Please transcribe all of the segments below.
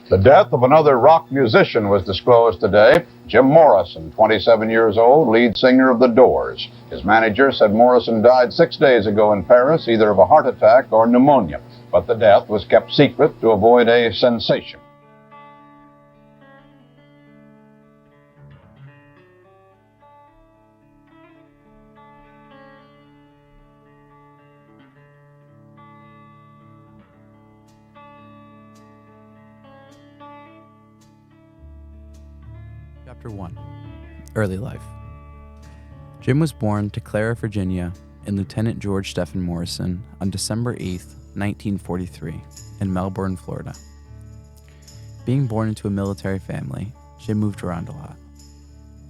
The death of another rock musician was disclosed today. Jim Morrison, 27 years old, lead singer of The Doors. His manager said Morrison died 6 days ago in Paris, either of a heart attack or pneumonia, but the death was kept secret to avoid a sensation. Chapter 1. Early Life. Jim was born to Clara, Virginia, and Lieutenant George Stephen Morrison on December 8, 1943, in Melbourne, Florida. Being born into a military family, Jim moved around a lot.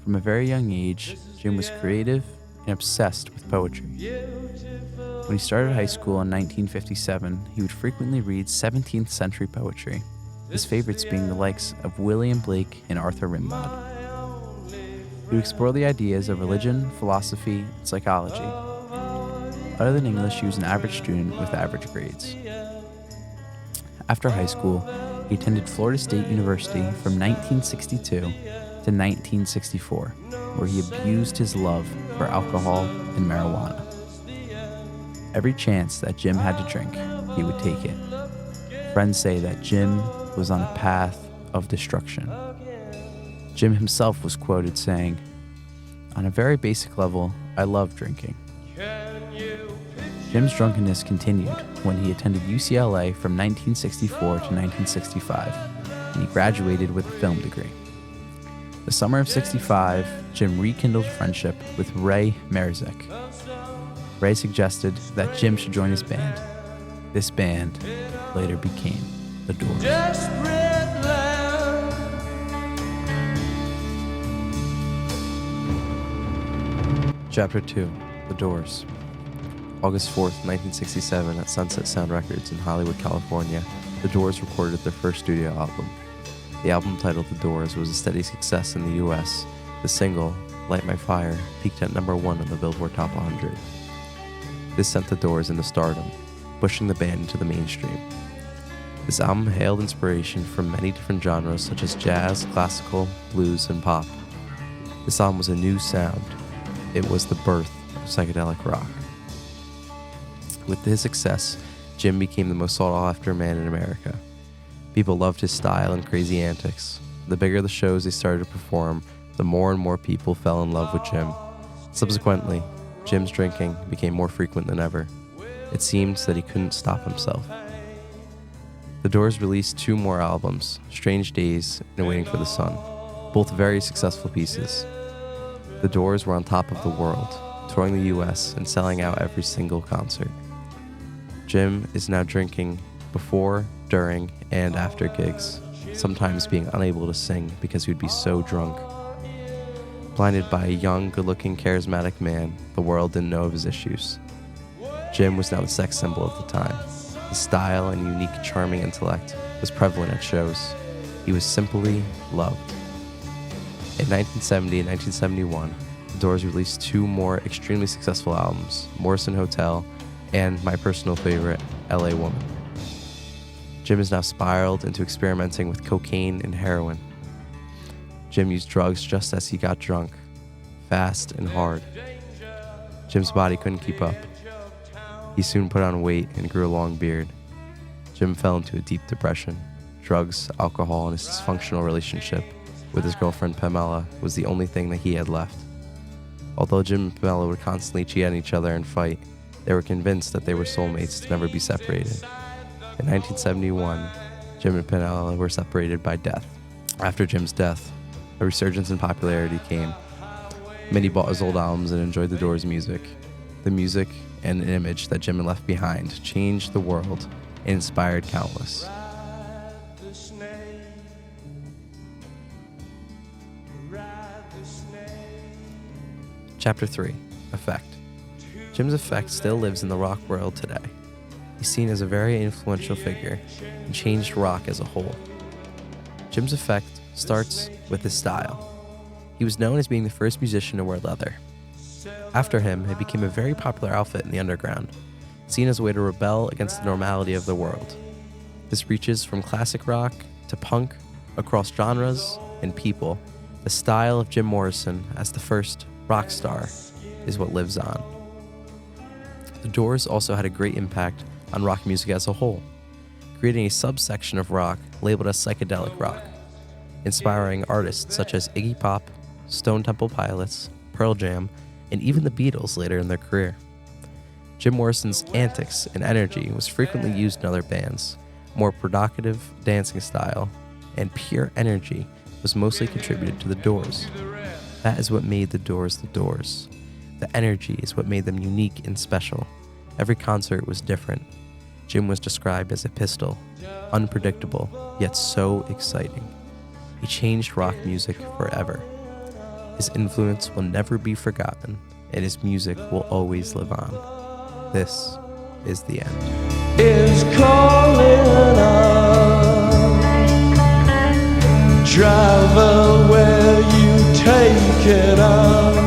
From a very young age, Jim was creative and obsessed with poetry. When he started high school in 1957, he would frequently read 17th century poetry, his favorites being the likes of William Blake and Arthur Rimbaud. He would explore the ideas of religion, philosophy, and psychology. Other than English, he was an average student with average grades. After high school, he attended Florida State University from 1962 to 1964, where he abused his love for alcohol and marijuana. Every chance that Jim had to drink, he would take it. Friends say that Jim was on a path of destruction. Jim himself was quoted saying, "On a very basic level, I love drinking." Jim's drunkenness continued when he attended UCLA from 1964 to 1965, and he graduated with a film degree. The summer of '65, Jim rekindled friendship with Ray Merzik. Ray suggested that Jim should join his band. This band later became The Doors. Chapter 2. The Doors. August 4th, 1967, at Sunset Sound Records in Hollywood, California, The Doors recorded their first studio album. The album, titled The Doors, was a steady success in the US. The single, Light My Fire, peaked at number 1 on the Billboard Top 100. This sent The Doors into stardom, pushing the band into the mainstream. This album hailed inspiration from many different genres such as jazz, classical, blues, and pop. This album was a new sound. It was the birth of psychedelic rock. With his success, Jim became the most sought-after man in America. People loved his style and crazy antics. The bigger the shows they started to perform, the more and more people fell in love with Jim. Subsequently, Jim's drinking became more frequent than ever. It seemed that he couldn't stop himself. The Doors released 2 more albums, Strange Days and Waiting for the Sun, both very successful pieces. The Doors were on top of the world, touring the US and selling out every single concert. Jim is now drinking before, during, and after gigs, sometimes being unable to sing because he would be so drunk. Blinded by a young, good-looking, charismatic man, the world didn't know of his issues. Jim was now the sex symbol of the time. His style and unique, charming intellect was prevalent at shows. He was simply loved. In 1970 and 1971, The Doors released 2 more extremely successful albums, Morrison Hotel and my personal favorite, LA Woman. Jim is now spiraled into experimenting with cocaine and heroin. Jim used drugs just as he got drunk, fast and hard. Jim's body couldn't keep up. He soon put on weight and grew a long beard. Jim fell into a deep depression. Drugs, alcohol, and his dysfunctional relationship with his girlfriend Pamela was the only thing that he had left. Although Jim and Pamela would constantly cheat on each other and fight, they were convinced that they were soulmates to never be separated. In 1971, Jim and Pamela were separated by death. After Jim's death, a resurgence in popularity came. Many bought his old albums and enjoyed The Doors' music. The music and an image that Jim had left behind changed the world and inspired countless. Chapter 3. Effect. Jim's effect still lives in the rock world today. He's seen as a very influential figure and changed rock as a whole. Jim's effect starts with his style. He was known as being the first musician to wear leather. After him, it became a very popular outfit in the underground, seen as a way to rebel against the normality of the world. This reaches from classic rock to punk, across genres and people, the style of Jim Morrison as the first rock star is what lives on. The Doors also had a great impact on rock music as a whole, creating a subsection of rock labeled as psychedelic rock, inspiring artists such as Iggy Pop, Stone Temple Pilots, Pearl Jam, and even the Beatles later in their career. Jim Morrison's antics and energy was frequently used in other bands. More provocative dancing style and pure energy was mostly contributed to the Doors. That is what made the Doors the Doors. The energy is what made them unique and special. Every concert was different. Jim was described as a pistol, unpredictable, yet so exciting. He changed rock music forever. His influence will never be forgotten, and his music will always live on. This is the end. Is calling out. Driver, where you take it on.